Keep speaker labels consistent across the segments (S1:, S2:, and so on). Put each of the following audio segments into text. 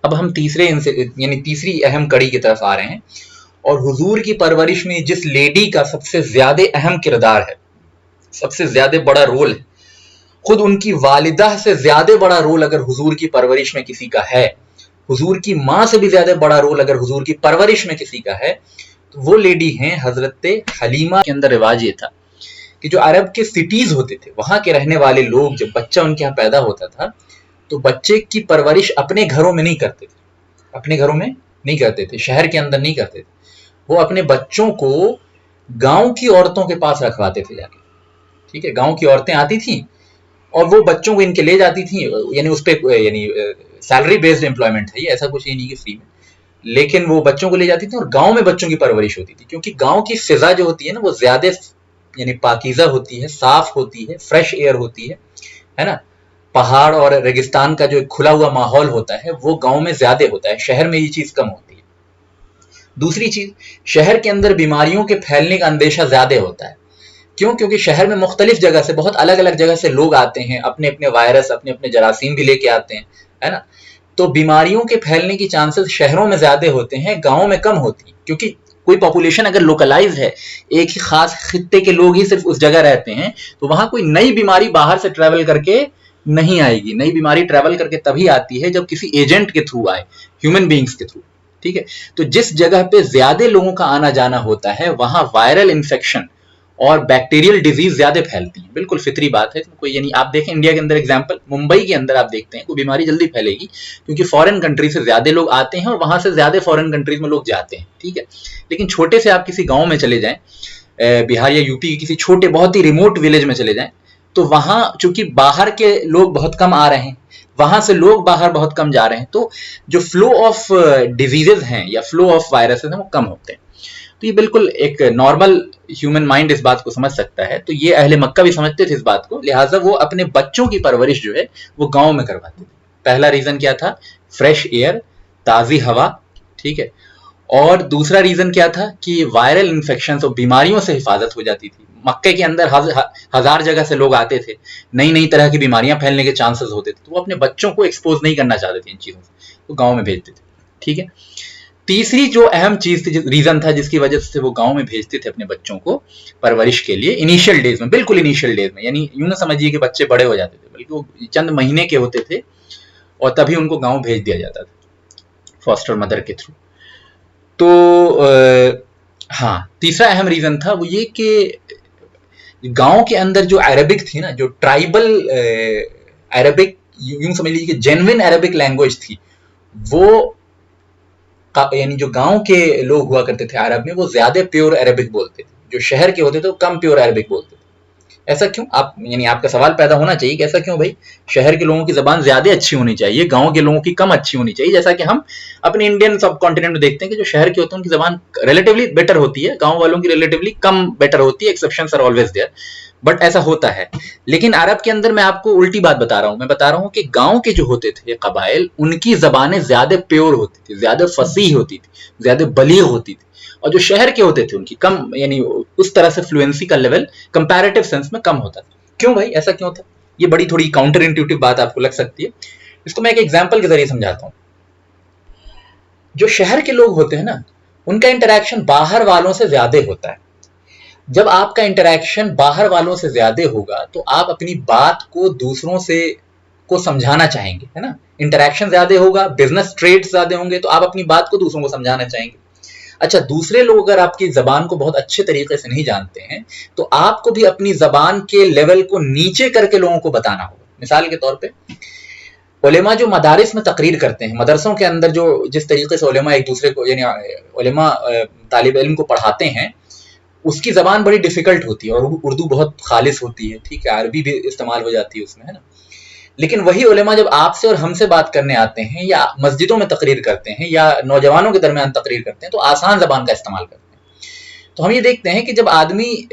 S1: अब हम तीसरी अहम कड़ी की तरफ आ रहे हैं, और हुजूर की परवरिश में जिस लेडी का सबसे ज्यादा अहम किरदार है, सबसे ज्यादा बड़ा रोल है, खुद उनकी वालिदा से ज्यादा बड़ा रोल अगर हुजूर की परवरिश में किसी का है, हुजूर की माँ से भी ज्यादा बड़ा रोल अगर हुजूर की परवरिश में किसी का है, तो वो लेडी हैं हजरत हलीमा। के अंदर रिवाज ये था कि जो अरब के सिटीज होते थे, वहां के रहने वाले लोग, जब बच्चा उनके यहाँ पैदा होता था तो बच्चे की परवरिश अपने घरों में नहीं करते थे, अपने घरों में नहीं करते थे, शहर के अंदर नहीं करते थे, वो अपने बच्चों को गांव की औरतों के पास रखवाते थे जाके। ठीक है, गांव की औरतें आती थी और वो बच्चों को इनके ले जाती थी, यानी उस पे यानी सैलरी बेस्ड एम्प्लॉयमेंट है ये, ऐसा कुछ ही नहीं कि फ्री में, लेकिन वो बच्चों को ले जाती थी और गांव में बच्चों की परवरिश होती थी, क्योंकि गांव की फिजा जो होती है ना वो ज्यादा यानी पाकीज़ा होती है, साफ होती है, फ्रेश एयर होती है ना। पहाड़ और रेगिस्तान का जो खुला हुआ माहौल होता है वो गांव में ज्यादा होता है, शहर में ये चीज कम होती है। दूसरी चीज, शहर के अंदर बीमारियों के फैलने का अंदेशा ज्यादा होता है। क्यों? क्योंकि शहर में मुख्तलिफ जगह से, बहुत अलग अलग जगह से लोग आते हैं, अपने अपने वायरस, अपने अपने जरासीम भी लेके आते हैं, है ना। तो बीमारियों के फैलने की चांसेस शहरों में ज्यादा होते हैं, गांव में कम होती है, क्योंकि कोई पॉपुलेशन अगर लोकलाइज है, एक ही खास खित्ते के लोग ही सिर्फ उस जगह रहते हैं, तो वहां कोई नई बीमारी बाहर से ट्रेवल करके नहीं आएगी। नई बीमारी ट्रेवल करके तभी आती है जब किसी एजेंट के थ्रू आए, ह्यूमन बींग्स के थ्रू। ठीक है, तो जिस जगह पे ज्यादा लोगों का आना जाना होता है वहां वायरल इंफेक्शन और बैक्टीरियल डिजीज ज्यादा फैलती है। बिल्कुल फितरी बात है। कोई यानी आप देखें इंडिया के अंदर एग्जांपल, मुंबई के अंदर आप देखते हैं कोई बीमारी जल्दी फैलेगी क्योंकि फॉरेन कंट्री से ज्यादा लोग आते हैं और वहां से ज्यादा फॉरेन कंट्रीज में लोग जाते हैं। ठीक है, लेकिन छोटे से आप किसी गांव में चले जाएं, बिहार या यूपी के किसी छोटे बहुत ही रिमोट विलेज में चले जाएं, तो वहां चूंकि बाहर के लोग बहुत कम आ रहे हैं, वहां से लोग बाहर बहुत कम जा रहे हैं, तो जो फ्लो ऑफ डिजीजेज हैं या फ्लो ऑफ वायरसेस हैं वो कम होते हैं। तो ये बिल्कुल एक नॉर्मल ह्यूमन माइंड इस बात को समझ सकता है। तो ये अहले मक्का भी समझते थे इस बात को, लिहाजा वो अपने बच्चों की परवरिश जो है वो गांव में करवाते थे। पहला रीजन क्या था? फ्रेश एयर, ताजी हवा। ठीक है, और दूसरा रीजन क्या था कि वायरल इंफेक्शन और बीमारियों से हिफाजत हो जाती थी। मक्के के अंदर हजार जगह से लोग आते थे, नई नई तरह की बीमारियां फैलने के चांसेस होते थे, तो वो अपने बच्चों को एक्सपोज नहीं करना चाहते थे इन चीजों से, तो गांव में भेजते थे। ठीक है, तीसरी जो अहम चीज थी, रीजन था जिसकी वजह से वो गांव में भेजते थे अपने बच्चों को परवरिश के लिए, इनिशियल डेज में, बिल्कुल इनिशियल डेज में, यानी यूं ना समझिए कि बच्चे बड़े हो जाते थे, बल्कि वो चंद महीने के होते थे और तभी उनको गांव भेज दिया जाता था फॉस्टर मदर के थ्रू। तो हाँ, तीसरा अहम रीजन था वो ये कि गांव के अंदर जो अरबिक थी ना, जो ट्राइबल अरबिक, यूं समझ लीजिए कि जेन्युइन अरबिक लैंग्वेज थी, वो यानी जो गांव के लोग हुआ करते थे अरब में, वो ज्यादा प्योर अरबिक बोलते थे, जो शहर के होते थे वो कम प्योर अरबिक बोलते थे। ऐसा क्यों? आप यानी आपका सवाल पैदा होना चाहिए कि ऐसा क्यों भाई? शहर के लोगों की जबान ज्यादा अच्छी होनी चाहिए, गांव के लोगों की कम अच्छी होनी चाहिए, जैसा कि हम अपने इंडियन सब कॉन्टिनेंट में देखते हैं कि जो शहर के होते हैं उनकी जबान रिलेटिवली बेटर होती है, गांव वालों की रिलेटिवली कम बेटर होती है। Exceptions are always there, but ऐसा होता है। लेकिन अरब के अंदर मैं आपको उल्टी बात बता रहा हूं, मैं बता रहा हूं कि गांव के जो होते थे कबाइल, उनकी जबानें ज्यादा प्योर होती थी, ज्यादा फसीह होती थी, ज्यादा बलीग होती थी, और जो शहर के होते थे उनकी कम, यानी उस तरह से फ्लुएंसी का लेवल कंपैरेटिव सेंस में कम होता था। क्यों भाई, ऐसा क्यों था? ये बड़ी थोड़ी काउंटर इंट्यूटिव बात आपको लग सकती है, इसको मैं एक एग्जांपल के जरिए समझाता हूं। जो शहर के लोग होते हैं ना, उनका इंटरेक्शन बाहर वालों से ज्यादा होता है। जब आपका इंटरेक्शन बाहर वालों से ज्यादा होगा तो आप अपनी बात को दूसरों से को समझाना चाहेंगे, है ना। इंटरेक्शन ज्यादा होगा, बिजनेस ट्रेड्स ज्यादा होंगे, तो आप अपनी बात को दूसरों को समझाना चाहेंगे। अच्छा, दूसरे लोग अगर आपकी जबान को बहुत अच्छे तरीके से नहीं जानते हैं तो आपको भी अपनी जबान के लेवल को नीचे करके लोगों को बताना होगा। मिसाल के तौर पे उलेमा जो मदारिस में तकरीर करते हैं, मदरसों के अंदर जो जिस तरीके से उलेमा एक दूसरे को, यानी उलेमा तालिब इल्म को पढ़ाते हैं, उसकी जबान बड़ी डिफिकल्ट होती है और उर्दू बहुत खालिस होती है। ठीक है, अरबी भी इस्तेमाल हो जाती है उसमें, है ना। लेकिन वही उलेमा जब आपसे और हमसे बात करने आते हैं या मस्जिदों में तकरीर करते हैं या नौजवानों के दरमियान तकरीर करते हैं तो आसान जबान का इस्तेमाल करते हैं। तो हम ये देखते हैं कि जब आदमी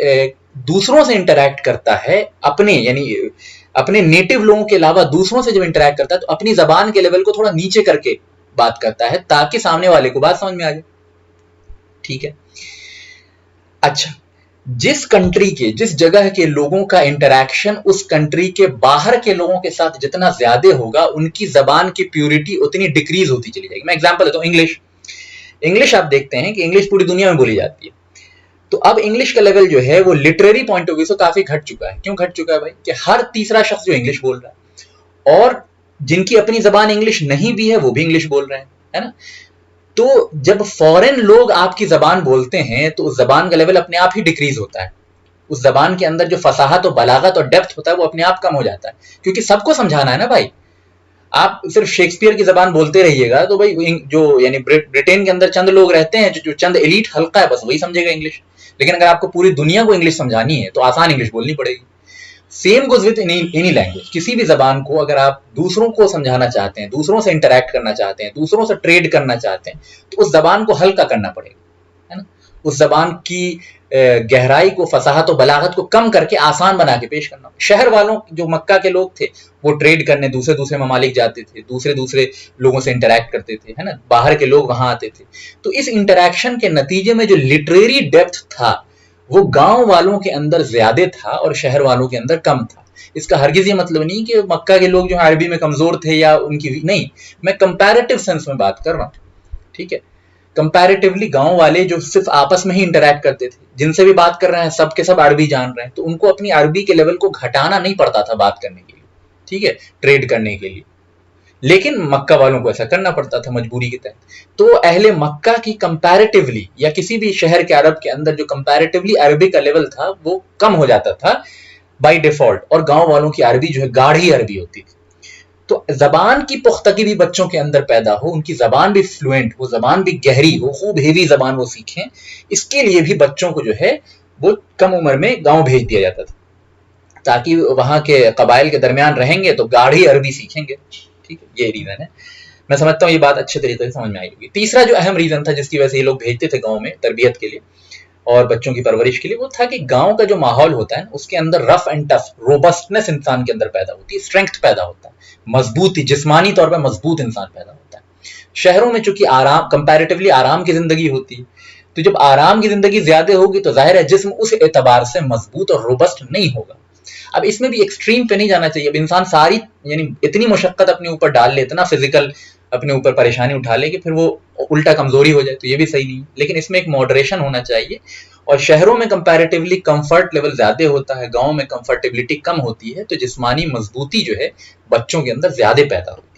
S1: दूसरों से इंटरेक्ट करता है, अपने यानी अपने नेटिव लोगों के अलावा दूसरों से जब इंटरेक्ट करता है, तो अपनी जबान के लेवल को थोड़ा नीचे करके बात करता है ताकि सामने वाले को बात समझ में आ जाए। ठीक है, अच्छा, जिस कंट्री के, जिस जगह के लोगों का इंटरैक्शन उस कंट्री के बाहर के लोगों के साथ जितना ज्यादा होगा, उनकी जबान की प्यूरिटी उतनी डिक्रीज होती चली जाएगी। मैं एग्जांपल देता हूं, इंग्लिश। इंग्लिश आप देखते हैं कि इंग्लिश पूरी दुनिया में बोली जाती है, तो अब इंग्लिश का लेवल जो है वो लिटरेरी पॉइंट ऑफ व्यू से काफी घट चुका है। क्यों घट चुका है भाई? कि हर तीसरा शख्स जो इंग्लिश बोल रहा है, और जिनकी अपनी जबान इंग्लिश नहीं भी है वो भी इंग्लिश बोल रहे हैं, है ना। तो जब फॉरेन लोग आपकी जबान बोलते हैं तो उस जबान का लेवल अपने आप ही डिक्रीज होता है। उस जबान के अंदर जो फसाहत और बलागत और डेप्थ होता है वो अपने आप कम हो जाता है, क्योंकि सबको समझाना है ना भाई। आप सिर्फ शेक्सपियर की जबान बोलते रहिएगा तो भाई जो यानी ब्रिटेन के अंदर चंद लोग रहते हैं जो चंद एलीट हल्का है, बस वही समझेगा इंग्लिश। लेकिन अगर आपको पूरी दुनिया को इंग्लिश समझानी है तो आसान इंग्लिश बोलनी पड़ेगी। Same goes with any language. किसी भी जबान को अगर आप दूसरों को समझाना चाहते हैं, दूसरों से इंटरेक्ट करना चाहते हैं, दूसरों से ट्रेड करना चाहते हैं, तो उस जबान को हल्का करना पड़ेगा, है ना। उस जबान की गहराई को, फसाहत और बलागत को कम करके आसान बना के पेश करना। शहर वालों, जो मक्का के लोग थे, वो ट्रेड करने दूसरे दूसरे ममालिक जाते थे, दूसरे दूसरे लोगों से इंटरेक्ट करते थे, है ना। बाहर के लोग वहां आते थे, तो इस इंटरेक्शन के नतीजे में जो लिटरेरी डेप्थ था वो गांव वालों के अंदर ज्यादा था और शहर वालों के अंदर कम था। इसका हरगिज ये मतलब नहीं कि मक्का के लोग जो अरबी में कमजोर थे या उनकी, नहीं, मैं कंपैरेटिव सेंस में बात कर रहा हूं, ठीक है। कंपैरेटिवली गांव वाले जो सिर्फ आपस में ही इंटरेक्ट करते थे, जिनसे भी बात कर रहे हैं सब के सब अरबी जान रहे हैं, तो उनको अपनी अरबी के लेवल को घटाना नहीं पड़ता था बात करने के लिए, ठीक है, ट्रेड करने के लिए। लेकिन मक्का वालों को ऐसा करना पड़ता था मजबूरी के तहत। तो अहले मक्का की कंपैरेटिवली, या किसी भी शहर के अरब के अंदर जो कंपैरेटिवली अरबी का लेवल था वो कम हो जाता था बाय डिफॉल्ट, और गांव वालों की अरबी जो है गाढ़ी अरबी होती थी। तो जबान की पुख्तगी भी बच्चों के अंदर पैदा हो, उनकी जबान भी फ्लुएंट हो, जबान भी गहरी हो, खूब हेवी जबान वो सीखें, इसके लिए भी बच्चों को जो है वो कम उम्र में गांव भेज दिया जाता था, ताकि वहां के कबाइल के दरमियान रहेंगे तो गाढ़ी अरबी सीखेंगे, ठीक है। ये रीजन है। मैं समझता हूँ ये बात अच्छे तरीके से समझ में आई होगी। तीसरा जो अहम रीजन था जिसकी वजह से ये लोग भेजते थे गांव में तरबियत के लिए और बच्चों की परवरिश के लिए, वो था कि गांव का जो माहौल होता है उसके अंदर रफ एंड टफ रोबस्टनेस इंसान के अंदर पैदा होती है, स्ट्रेंथ पैदा होता है, मजबूती, जिस्मानी तौर पर मजबूत इंसान पैदा होता है। शहरों में चूंकि आराम, कंपैरेटिवली आराम की जिंदगी होती है, तो जब आराम की जिंदगी ज्यादा होगी तो जाहिर है जिस्म उस एतबार से मजबूत और रोबस्ट नहीं होगा। अब इसमें भी एक्सट्रीम पे नहीं जाना चाहिए। अब इंसान सारी यानी इतनी मुशक्कत अपने ऊपर डाल ले, इतना फिजिकल अपने ऊपर परेशानी उठा ले कि फिर वो उल्टा कमजोरी हो जाए, तो ये भी सही नहीं है। लेकिन इसमें एक मॉडरेशन होना चाहिए। और शहरों में कंपैरेटिवली कंफर्ट लेवल ज्यादा होता है, गांव में कंफर्टेबिलिटी कम होती है, तो जिस्मानी मजबूती जो है बच्चों के अंदर ज्यादा पैदा होती है।